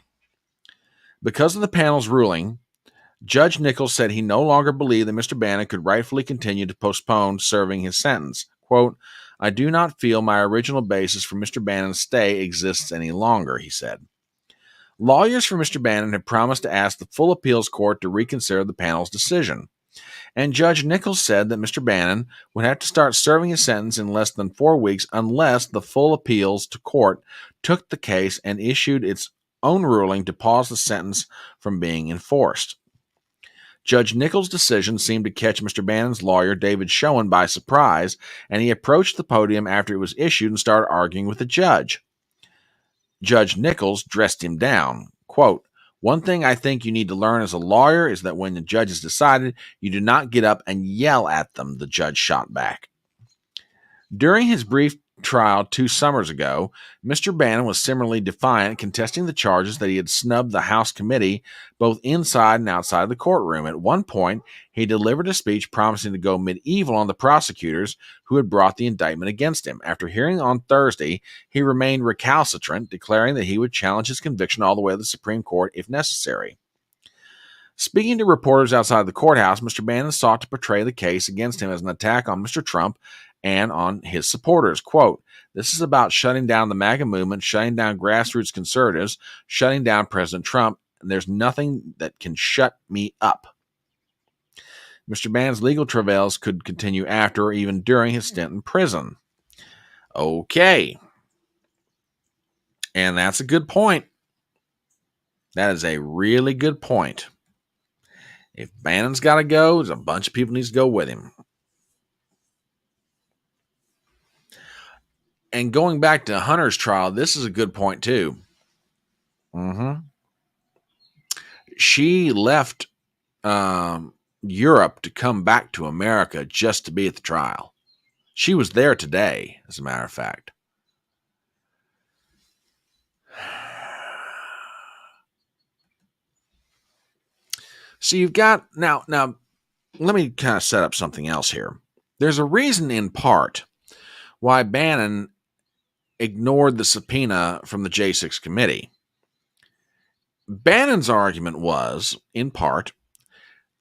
Because of the panel's ruling, Judge Nichols said he no longer believed that Mr. Bannon could rightfully continue to postpone serving his sentence. Quote, I do not feel my original basis for Mr. Bannon's stay exists any longer, he said. Lawyers for Mr. Bannon had promised to ask the full appeals court to reconsider the panel's decision. And Judge Nichols said that Mr. Bannon would have to start serving his sentence in less than 4 weeks unless the full appeals to court took the case and issued its own ruling to pause the sentence from being enforced. Judge Nichols' decision seemed to catch Mr. Bannon's lawyer, David Schoen, by surprise, and he approached the podium after it was issued and started arguing with the judge. Judge Nichols dressed him down. Quote, one thing I think you need to learn as a lawyer is that when the judge has decided, you do not get up and yell at them, the judge shot back. During his brief trial 2 summers ago, Mr. Bannon was similarly defiant, contesting the charges that he had snubbed the House committee both inside and outside the courtroom. At one point, he delivered a speech promising to go medieval on the prosecutors who had brought the indictment against him. After hearing on Thursday, he remained recalcitrant, declaring that he would challenge his conviction all the way to the Supreme Court if necessary. Speaking to reporters outside the courthouse, Mr. Bannon sought to portray the case against him as an attack on Mr. Trump and on his supporters. Quote, this is about shutting down the MAGA movement, shutting down grassroots conservatives, shutting down President Trump, and there's nothing that can shut me up. Mr. Bannon's legal travails could continue after or even during his stint in prison. Okay. And that's a good point. That is a really good point. If Bannon's got to go, there's a bunch of people needs to go with him. And going back to Hunter's trial, this is a good point too. She left Europe to come back to America just to be at the trial. She was there today, as a matter of fact. So you've got now let me kind of set up something else here. There's a reason in part why Bannon ignored the subpoena from the J6 committee. Bannon's argument was, in part,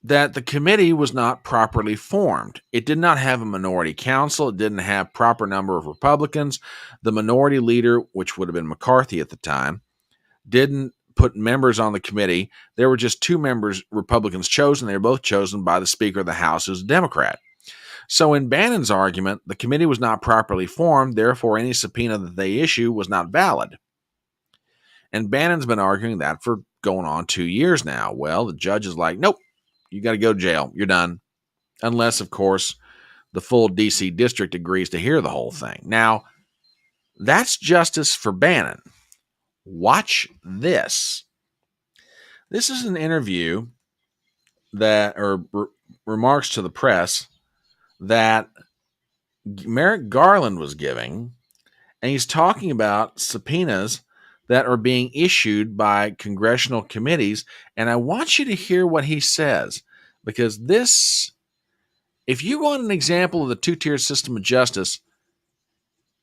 that the committee was not properly formed. It did not have a minority council. It didn't have proper number of Republicans. The minority leader, which would have been McCarthy at the time, didn't put members on the committee. There were just 2 members, Republicans, chosen. They were both chosen by the Speaker of the House, who's a Democrat. So in Bannon's argument, the committee was not properly formed, therefore any subpoena that they issue was not valid. And Bannon's been arguing that for going on 2 years now. Well, the judge is like, nope, you got to go to jail. You're done. Unless, of course, the full D.C. district agrees to hear the whole thing. Now, that's justice for Bannon. Watch this. This is an interview that, or remarks to the press that Merrick Garland was giving, and he's talking about subpoenas that are being issued by congressional committees. And I want you to hear what he says, because this, if you want an example of the two-tier system of justice,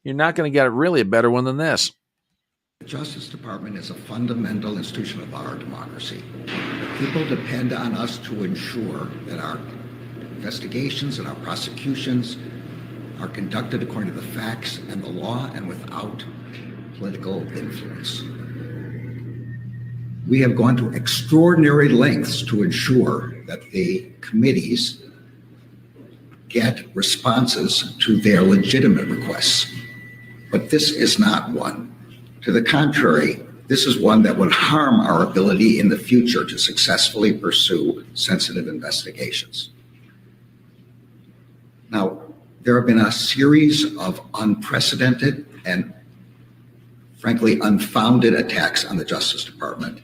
you're not going to get really a better one than this. The Justice Department is a fundamental institution of our democracy. People depend on us to ensure that our investigations and our prosecutions are conducted according to the facts and the law and without political influence. We have gone to extraordinary lengths to ensure that the committees get responses to their legitimate requests. But this is not one. To the contrary, this is one that would harm our ability in the future to successfully pursue sensitive investigations. Now, there have been a series of unprecedented and frankly unfounded attacks on the Justice Department.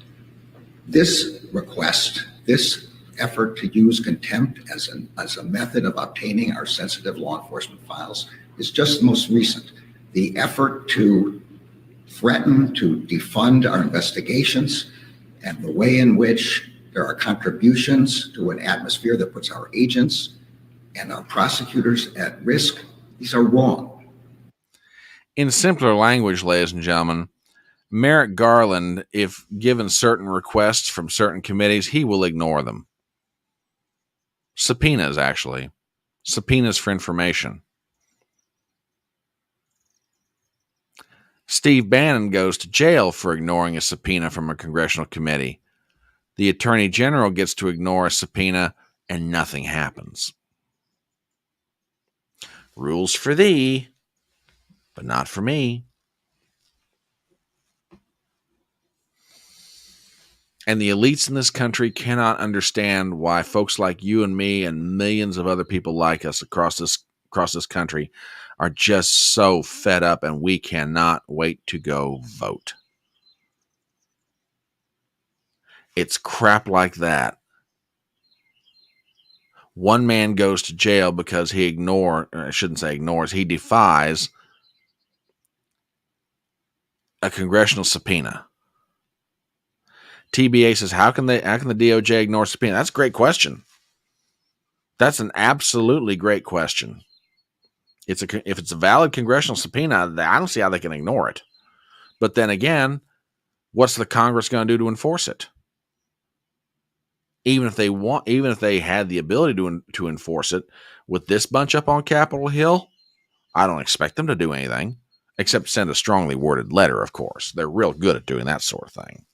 This request, this effort to use contempt as a method of obtaining our sensitive law enforcement files is just the most recent. The effort to threaten to defund our investigations and the way in which there are contributions to an atmosphere that puts our agents and our prosecutors at risk, these are wrong. In simpler language, ladies and gentlemen, Merrick Garland, if given certain requests from certain committees, he will ignore them. Subpoenas, actually. Subpoenas for information. Steve Bannon goes to jail for ignoring a subpoena from a congressional committee. The Attorney General gets to ignore a subpoena and nothing happens. Rules for thee, but not for me. And the elites in this country cannot understand why folks like you and me and millions of other people like us across this country are just so fed up, and we cannot wait to go vote. It's crap like that. One man goes to jail because he he defies a congressional subpoena. TBA says, how can the DOJ ignore subpoena? That's a great question. That's an absolutely great question. If it's a valid congressional subpoena, I don't see how they can ignore it. But then again, what's the Congress going to do to enforce it? Even if they had the ability to enforce it, with this bunch up on Capitol Hill, I don't expect them to do anything except send a strongly worded letter. Of course, they're real good at doing that sort of thing.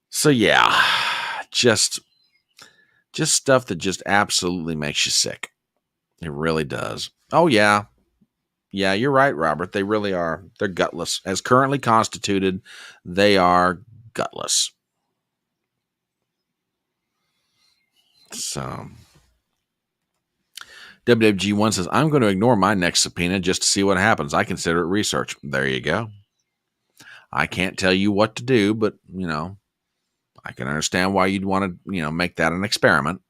So yeah, just stuff that just absolutely makes you sick. It really does. Oh yeah. Yeah, you're right, Robert. They really are. They're gutless. As currently constituted, they are gutless. So, WWG1 says, I'm going to ignore my next subpoena just to see what happens. I consider it research. There you go. I can't tell you what to do, but, I can understand why you'd want to, make that an experiment.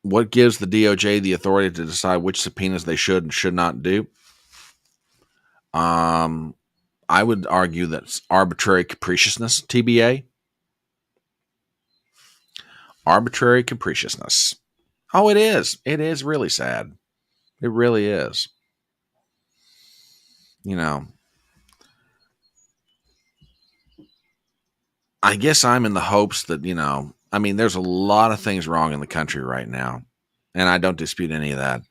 What gives the DOJ the authority to decide which subpoenas they should and should not do? I would argue that's arbitrary capriciousness, TBA. Arbitrary capriciousness. Oh, it is. It is really sad. It really is. I guess I'm in the hopes that, there's a lot of things wrong in the country right now, and I don't dispute any of that.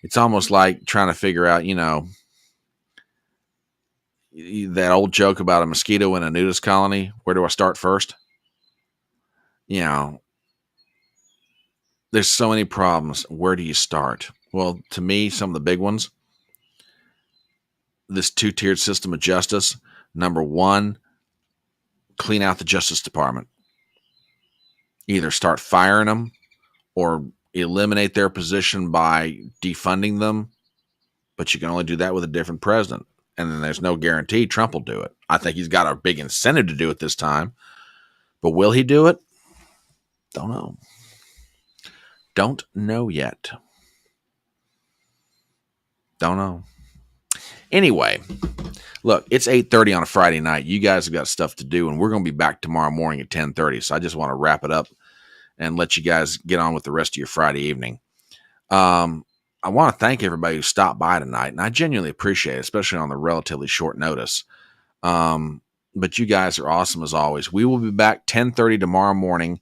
It's almost like trying to figure out, that old joke about a mosquito in a nudist colony. Where do I start first? There's so many problems. Where do you start? Well, to me, some of the big ones, this two-tiered system of justice. Number one, clean out the Justice Department. Either start firing them or eliminate their position by defunding them. But you can only do that with a different president. And then there's no guarantee Trump will do it. I think he's got a big incentive to do it this time. But will he do it? Don't know. Don't know yet. Don't know. Anyway, look, it's 8:30 on a Friday night. You guys have got stuff to do, and we're going to be back tomorrow morning at 10:30. So I just want to wrap it up and let you guys get on with the rest of your Friday evening. I want to thank everybody who stopped by tonight, and I genuinely appreciate it, especially on the relatively short notice. But you guys are awesome as always. We will be back 10:30 tomorrow morning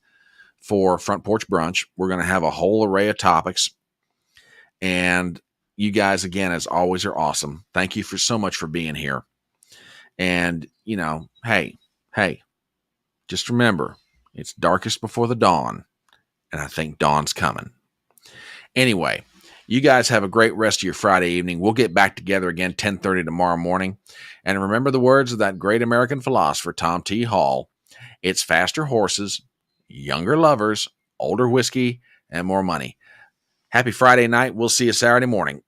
for Front Porch Brunch. We're going to have a whole array of topics, and you guys, again, as always, are awesome. Thank you so much for being here. And, hey, just remember, it's darkest before the dawn, and I think dawn's coming. Anyway, you guys have a great rest of your Friday evening. We'll get back together again 10:30 tomorrow morning. And remember the words of that great American philosopher, Tom T. Hall. It's faster horses, younger lovers, older whiskey, and more money. Happy Friday night. We'll see you Saturday morning.